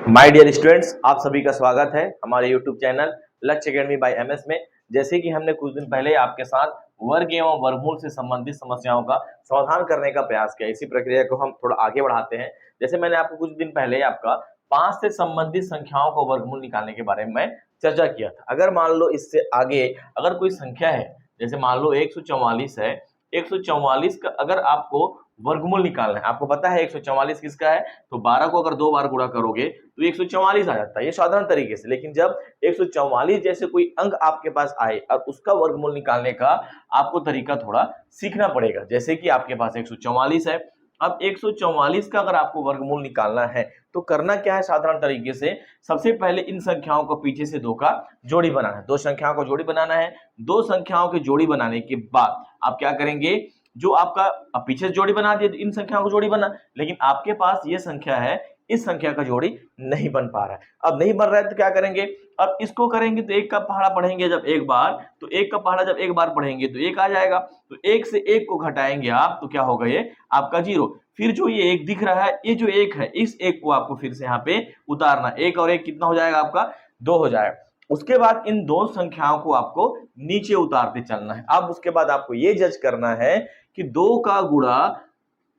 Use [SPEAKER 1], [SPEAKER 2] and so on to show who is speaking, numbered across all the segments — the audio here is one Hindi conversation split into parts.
[SPEAKER 1] माय डियर स्टूडेंट्स, आप सभी का स्वागत है हमारे यूट्यूब चैनल लक्ष्य अकेडमी बाय एमएस में। जैसे कि हमने कुछ दिन पहले आपके साथ वर्ग एवं वर्गमूल से संबंधित समस्याओं का समाधान करने का प्रयास किया, इसी प्रक्रिया को हम थोड़ा आगे बढ़ाते हैं। जैसे मैंने आपको कुछ दिन पहले आपका 5 से संबंधित संख्याओं को वर्गमूल निकालने के बारे में चर्चा किया था। अगर मान लो इससे आगे अगर कोई संख्या है, जैसे मान लो 144 है, 144 का अगर आपको वर्गमूल निकालना है, आपको पता है 144 किसका है, तो 12 को अगर 2 बार गुणा करोगे तो 144 आ जाता है, ये साधारण तरीके से। लेकिन जब 144 जैसे कोई अंक आपके पास आए और उसका वर्गमूल निकालने का आपको तरीका थोड़ा सीखना पड़ेगा। जैसे कि आपके पास 144 है, अब 144 का अगर आपको वर्गमूल निकालना है तो करना क्या है, साधारण तरीके से सबसे पहले इन संख्याओं को पीछे से 2 का जोड़ी बनाना है, 2 संख्याओं को जोड़ी बनाना है। 2 संख्याओं के जोड़ी बनाने के बाद आप क्या करेंगे, जो आपका पीछे जोड़ी बना दिए, इन संख्याओं को जोड़ी बना, लेकिन आपके पास ये संख्या है, इस संख्या का जोड़ी नहीं बन पा रहा है। अब नहीं बन रहा है तो क्या करेंगे, अब इसको करेंगे तो 1 का पहाड़ा पढ़ेंगे जब एक बार, तो 1 का पहाड़ा जब एक बार पढ़ेंगे तो 1 आ जाएगा। तो 1 से 1 को घटाएंगे आप तो क्या होगा, ये आपका 0। फिर जो ये 1 दिख रहा है, ये जो 1 है, इस 1 को आपको फिर से यहाँ पे उतारना, 1 और 1 कितना हो जाएगा आपका, 2 हो जाएगा। उसके बाद इन 2 संख्याओं को आपको नीचे उतारते चलना है। अब उसके बाद आपको ये जज करना है कि 2 का गुणा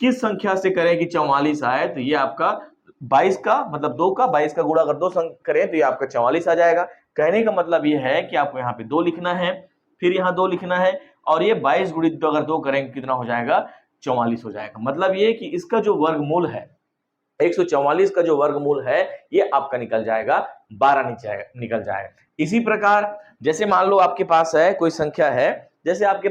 [SPEAKER 1] किस संख्या से करें कि 44 आए, तो ये आपका 22 का, मतलब 2 का 22 का गुणा अगर 2 करें तो ये आपका 44 आ जाएगा। कहने का मतलब ये है कि आपको यहाँ पे 2 लिखना है, फिर यहाँ 2 लिखना है, और ये 22 गुणित तो अगर 2 करेंगे कितना हो जाएगा, 44 हो जाएगा। मतलब ये कि इसका जो वर्गमूल है, 144 का जो वर्गमूल है, ये आपका निकल जाएगा 12 निकल जाएगा। इसी प्रकार जैसे मान लो आपके पास है कोई संख्या है, जैसे आपके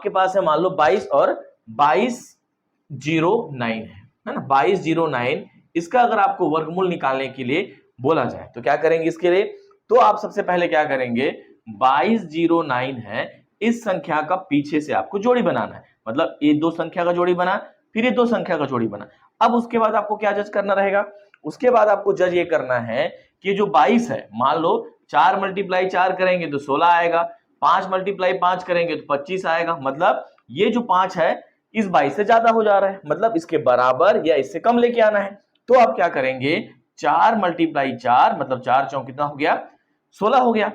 [SPEAKER 1] पास है मान लो 22 और 2209 है ना, 2209, इसका अगर आपको वर्गमूल निकालने के लिए बोला जाए तो क्या करेंगे इसके लिए, तो आप सबसे पहले क्या करेंगे, 2209 है, इस संख्या का पीछे से आपको जोड़ी बनाना है। मतलब ये 2 संख्या का जोड़ी बना, फिर ये 2 संख्या का जोड़ी बना। अब उसके बाद आपको क्या जज करना रहेगा, उसके बाद आपको जज ये करना है कि जो 22 है, मान लो 4 × 4 करेंगे तो 16 आएगा, 5 × 5 करेंगे तो 25 आएगा। मतलब ये जो 5 है इस 22 से ज्यादा हो जा रहा है, मतलब इसके बराबर या इससे कम लेके आना है। तो आप क्या करेंगे, 4 × 4 मतलब 4 चौक कितना हो गया, 16 हो गया।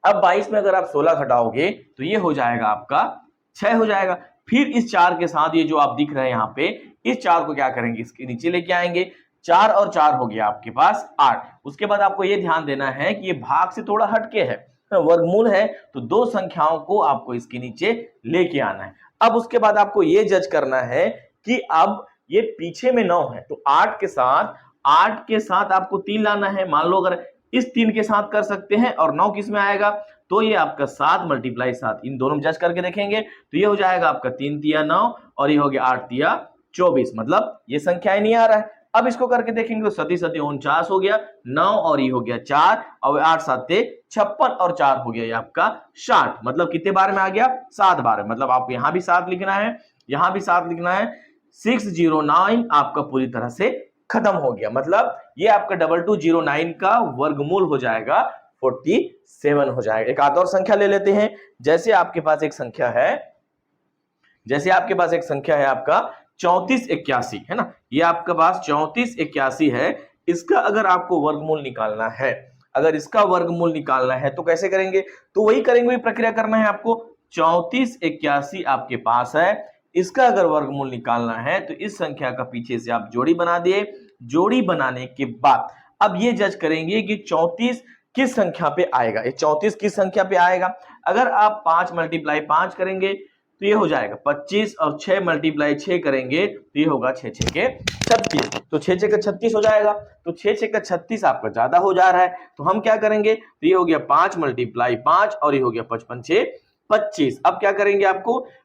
[SPEAKER 1] अब 22 में अगर आप 16 घटाओगे तो ये हो जाएगा आपका 6 हो जाएगा। फिर इस 4 के साथ ये जो आप दिख रहे हैं यहाँ पे, इस 4 को क्या करेंगे, इसके नीचे लेके आएंगे, 4 और 4 हो गया आपके पास 8। उसके बाद आपको ये ध्यान देना है कि ये भाग से थोड़ा हटके है, वर्गमूल है, तो 2 संख्याओं को आपको इसके नीचे लेके आना है। अब उसके बाद आपको ये जज करना है कि अब ये पीछे में 9 है, तो 8 के साथ आपको 3 लाना है। मान लो अगर इस 3 के साथ कर सकते हैं और 9 किस में आएगा, तो ये आपका 7 × 7, इन दोनों में जज करके देखेंगे तो ये हो जाएगा आपका 3 तिया 9 और ये हो गया 8 तिया 24, मतलब ये संख्याएं नहीं आ रहा है। अब इसको करके देखेंगे तो 7 7 49 हो गया, 9 और ये हो गया 4 और 8 7 56 और 4 हो गया ये आपका 60। मतलब कितने बार में आ गया, 7 बार में। मतलब आपको यहां भी 7 लिखना है, यहां भी 7 लिखना है। 609 आपका पूरी तरह से खत्म हो गया। मतलब ये आपका 2209 का वर्गमूल हो जाएगा 47 हो जाएगा। एक आध और संख्या ले लेते हैं। जैसे आपके पास एक संख्या है, आपका 3481 है ना, ये आपके पास 3481 है। इसका अगर आपको वर्गमूल निकालना है, तो कैसे करेंगे, तो वही करेंगे, वही प्रक्रिया करना है आपको। 3481 आपके पास है, इसका अगर वर्गमूल निकालना है तो इस संख्या का पीछे से आप जोड़ी बना दिए। जोड़ी बनाने के बाद अब ये जज करेंगे कि 34 किस संख्या पे आएगा, ये 34 किस संख्या पे आएगा। अगर आप 5 × 5 करेंगे तो ये हो जाएगा 25, और 6 × 6 करेंगे तो ये होगा 6 6 के 36, तो 6 6 का 36 हो जाएगा। तो 6 6 का 36 आपका ज्यादा हो जा रहा है, तो हम क्या करेंगे, तो ये हो गया 5 × 5 और ये हो गया 55 6 25। अब क्या करेंगे,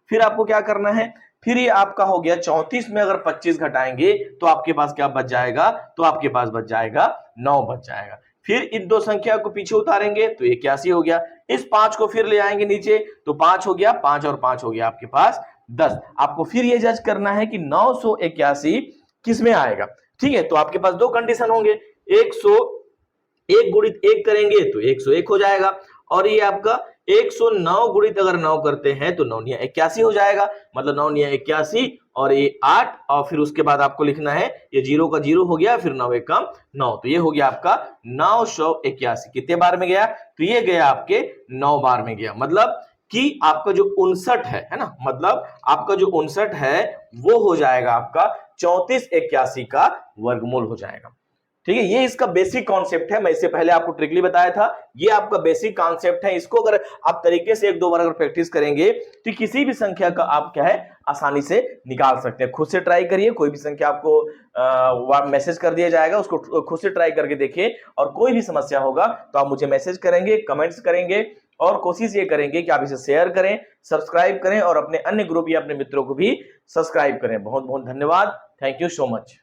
[SPEAKER 1] फिर आपको क्या करना है, फिर ये आपका हो गया 34 में अगर 25 घटाएंगे तो आपके पास क्या बच जाएगा, तो आपके पास बच जाएगा 9 बच जाएगा। फिर इन 2 संख्या को पीछे उतारेंगे तो 81 हो गया। इस 5 को फिर ले आएंगे नीचे तो 5 हो गया, 5 और 5 हो गया आपके पास 10। आपको फिर ये जज करना है कि 981 किस में आएगा। ठीक है, तो आपके पास 2 कंडीशन होंगे, 101 गुणित 1 करेंगे तो 101 हो जाएगा, और ये आपका 109 गुणित अगर 9 करते हैं तो 9 × 81 हो जाएगा। मतलब 9 × 81 और ये 8 और फिर उसके बाद आपको लिखना है ये 0 का 0 हो गया, फिर 9 एकम 9, तो ये हो गया आपका 981। कितने बार में गया? तो ये गया आपके 9 बार में गया। मतलब कि आपका जो 59 है ना, मतलब आपका जो 59 है वो हो जाएगा आपका 3481 का वर्गमूल हो जाएगा। ठीक है, ये इसका बेसिक कॉन्सेप्ट है। मैं इससे पहले आपको ट्रिकली बताया था, ये आपका बेसिक कॉन्सेप्ट है। इसको अगर आप तरीके से 1-2 बार अगर प्रैक्टिस करेंगे तो किसी भी संख्या का आप क्या है आसानी से निकाल सकते हैं। खुद से ट्राई करिए, कोई भी संख्या आपको मैसेज कर दिया जाएगा, उसको खुद से ट्राई करके देखिए, और कोई भी समस्या होगा तो आप मुझे मैसेज करेंगे, कमेंट्स करेंगे, और कोशिश ये करेंगे कि आप इसे शेयर करें, सब्सक्राइब करें और अपने अन्य ग्रुप या अपने मित्रों को भी सब्सक्राइब करें। बहुत बहुत धन्यवाद। Thank you so much.